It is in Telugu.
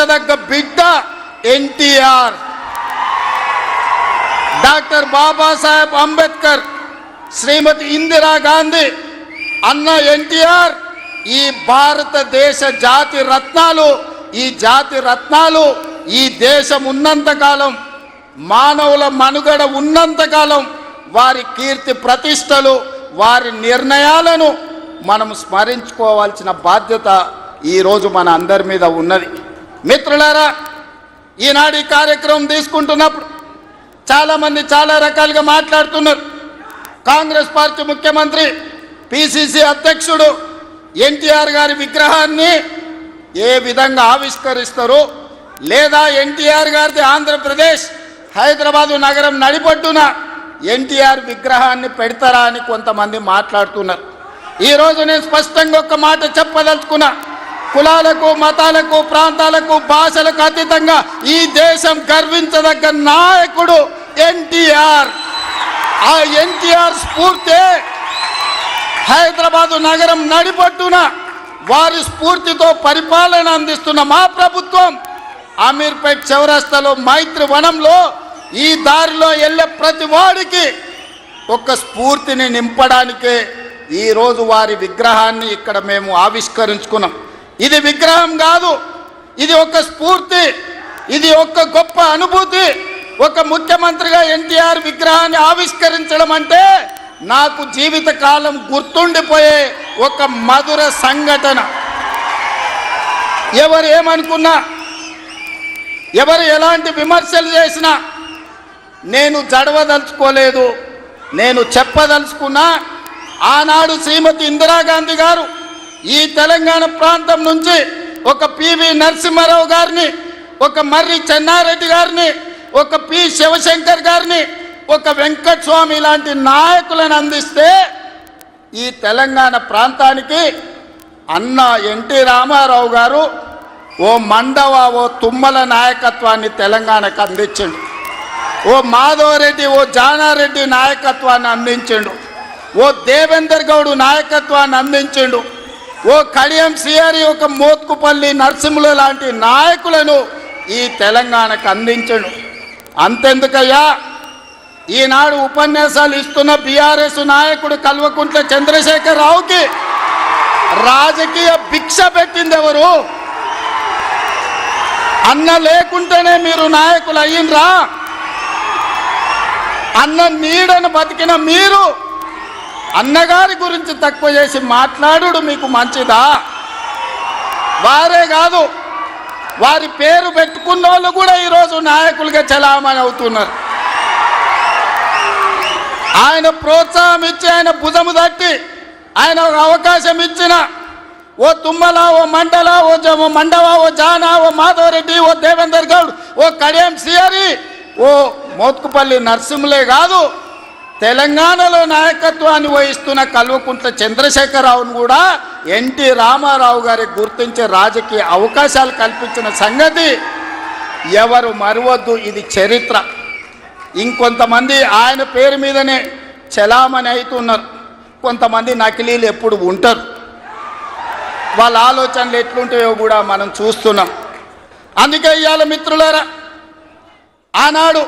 గర్వించదగ్గ బిడ్డ ఎన్టీఆర్. డాక్టర్ బాబాసాహెబ్ అంబేద్కర్, శ్రీమతి ఇందిరాగాంధీ, అన్న ఎన్టీఆర్ ఈ భారతదేశ జాతి రత్నాలు. ఈ జాతి రత్నాలు ఈ దేశం ఉన్నంతకాలం, మానవుల మనుగడ ఉన్నంతకాలం వారి కీర్తి ప్రతిష్టలు, వారి నిర్ణయాలను మనం స్మరించుకోవాల్సిన బాధ్యత ఈరోజు మన అందరి మీద ఉన్నది. మిత్రులారా, ఈనాడు ఈ కార్యక్రమం తీసుకుంటున్నప్పుడు చాలామంది చాలా రకాలుగా మాట్లాడుతున్నారు. కాంగ్రెస్ పార్టీ ముఖ్యమంత్రి, పిసిసి అధ్యక్షుడు ఎన్టీఆర్ గారి విగ్రహాన్ని ఏ విధంగా ఆవిష్కరిస్తారు, లేదా ఎన్టీఆర్ గారిది ఆంధ్రప్రదేశ్ హైదరాబాదు నగరం నడిపొడ్డున ఎన్టీఆర్ విగ్రహాన్ని పెడతారా అని కొంతమంది మాట్లాడుతున్నారు. ఈరోజు నేను స్పష్టంగా ఒక మాట చెప్పదలుచుకున్నా. కులాలకు, మతాలకు, ప్రాంతాలకు, భాషలకు అతీతంగా ఈ దేశం గర్వించదగ్గ నాయకుడు ఎన్టీఆర్. ఆ ఎన్టీఆర్ స్ఫూర్తి హైదరాబాదు నగరం నడిపొడ్డున వారి స్ఫూర్తితో పరిపాలన అందిస్తున్న మా ప్రభుత్వం అమీర్పేట్ చౌరస్తాలో, మైత్రి వనంలో ఈ దారిలో వెళ్ళే ప్రతి వాడికి ఒక స్ఫూర్తిని నింపడానికే ఈరోజు వారి విగ్రహాన్ని ఇక్కడ మేము ఆవిష్కరించుకున్నాం. ఇది విగ్రహం కాదు, ఇది ఒక స్ఫూర్తి, ఇది ఒక గొప్ప అనుభూతి. ఒక ముఖ్యమంత్రిగా ఎన్టీఆర్ విగ్రహాన్ని ఆవిష్కరించడం అంటే నాకు జీవితకాలం గుర్తుండిపోయే ఒక మధుర సంఘటన. ఎవరు ఏమనుకున్నా, ఎవరు ఎలాంటి విమర్శలు చేసినా నేను జడవదలుచుకోలేదు. నేను చెప్పదలుచుకున్నా, ఆనాడు శ్రీమతి ఇందిరాగాంధీ గారు ఈ తెలంగాణ ప్రాంతం నుంచి ఒక పివి నరసింహారావు గారిని, ఒక మర్రి చెన్నారెడ్డి గారిని, ఒక పి శివశంకర్ గారిని, ఒక వెంకటస్వామి లాంటి నాయకులను అందిస్తే ఈ తెలంగాణ ప్రాంతానికి అన్న ఎన్టీ రామారావు గారు ఓ మండవ, ఓ తుమ్మల నాయకత్వాన్ని తెలంగాణకు అందించిండు. ఓ మాధవరెడ్డి, ఓ జానారెడ్డి నాయకత్వాన్ని అందించిండు. ఓ దేవేందర్ గౌడ్ నాయకత్వాన్ని అందించిండు. ఓ కడియం సిఆరి, ఒక మోత్కుపల్లి నరసింహుల లాంటి నాయకులను ఈ తెలంగాణకు అందించిండు. అంతెందుకయ్యా, ఈనాడు ఉపన్యాసాలు ఇస్తున్న బీఆర్ఎస్ నాయకుడు కల్వకుంట్ల చంద్రశేఖర్ రావుకి రాజకీయ భిక్ష పెట్టింది ఎవరు? అన్న లేకుంటేనే మీరు నాయకులు అయ్యిండ్రా? అన్న నీడను బతికిన మీరు అన్నగారి గురించి తక్కువ చేసి మాట్లాడు మీకు మంచిదా? వారే కాదు, వారి పేరు పెట్టుకున్న వాళ్ళు కూడా ఈరోజు నాయకులుగా చలామణి అవుతున్నారు. ఆయన ప్రోత్సాహం ఇచ్చి, ఆయన భుజము తట్టి, ఆయన ఒక అవకాశం ఇచ్చిన ఓ తుమ్మల, ఓ మండల, ఓ మండవ, ఓ జానా, ఓ మాధవరెడ్డి, ఓ దేవేందర్ గౌడ్, ఓ కడియం సిఆరి, ఓ మోత్కుపల్లి నరసింహులే కాదు, తెలంగాణలో నాయకత్వాన్ని వహిస్తున్న కల్వకుంట్ల చంద్రశేఖరరావును కూడా ఎన్టీ రామారావు గారికి గుర్తించే రాజకీయ అవకాశాలు కల్పించిన సంగతి ఎవరు మరవద్దు. ఇది చరిత్ర. ఇంకొంతమంది ఆయన పేరు మీదనే చలామణి అవుతున్నారు. కొంతమంది నకిలీలు ఎప్పుడు ఉంటారు. వాళ్ళ ఆలోచనలు ఎట్లుంటాయో కూడా మనం చూస్తున్నాం. అందుకే ఇవాళ మిత్రులారా, ఈనాడు